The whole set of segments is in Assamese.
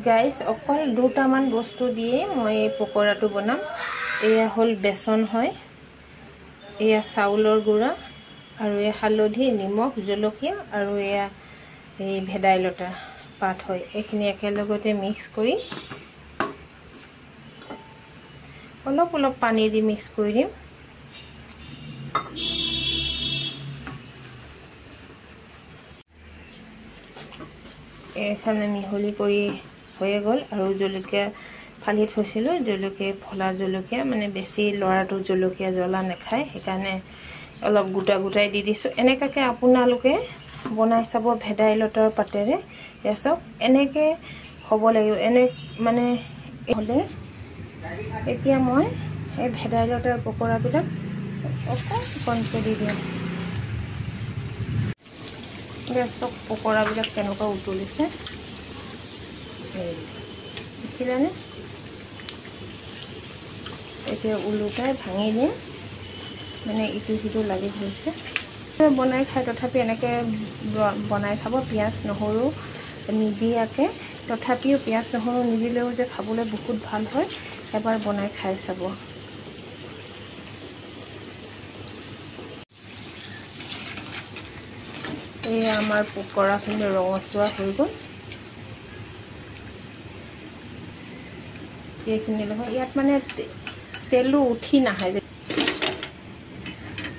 গাইস অকল দুটামান বস্তু দিয়ে মই এই পকোৰাটো বনাম। এয়া হল বেসন হয়, এয়া চাউলৰ গুড়া আৰু এয়া হালধি, নিমখ, জলকীয়া আৰু এয়া এই ভেদাইলতা পাত হয়। এইখিনি একেলগতে মিক্স কৰি অলপ অলপ পানী দি মিক্স কৰি দিম। এখানে মিহলি কৰি হয়ে গ'ল আৰু জলকীয়া ফালি থৈছিলো, জলকীয়া ফলা জলকীয়া মানে বেছি লৰাটো জলকীয়া জ্বলা নাখায়, সেইকাৰণে অলপ গোটা গোটাই দি দিছো। এনেকাকে আপোনালোকে বনাই চাব ভেদাইলতাৰ পাতেৰে। এসব এনেকে হ'ব লাগিব, এনে মানে হলে এতিয়া মই এই ভেদাইলতাৰ পকোৰাবিলাক অকণকৈ দি দিম। চব পকোৰাবিলাক কেনেকুৱা উতলিছে দেখিলেনে? এতিয়া উলুটাই ভাঙি দিম, মানে ইটো সিটো লাগি ধৰিছে। বনাই খাই তথাপি এনেকৈ বনাই খাব, পিঁয়াজ নহৰু নিদিয়াকৈ। তথাপিও পিঁয়াজ নহৰু নিদিলেও যে খাবলৈ বহুত ভাল হয়, এবাৰ বনাই খাই চাব। এই আমাৰ পকোৰাখিনি ৰঙচুৱা হৈ গ'ল। এইখিনি নহয়, ইয়াত মানে তেলো উঠি নাহে,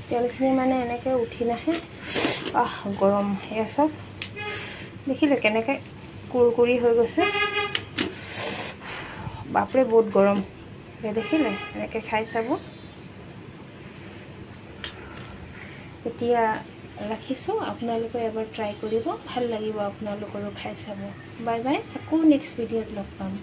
তেলখিনি মানে এনেকৈ উঠি নাহে। গৰম এয়া চব দেখিলে কেনেকৈ কুৰকুৰি হৈ গৈছে। বাপৰে বহুত গৰম, দেখিলে? এনেকৈ খাই চাব। এতিয়া ৰাখিছোঁ, আপোনালোকে এবাৰ ট্ৰাই কৰিব, ভাল লাগিব আপোনালোকৰো খাই চাব। বাই বাই, আকৌ নেক্সট ভিডিঅ'ত লগ পাম।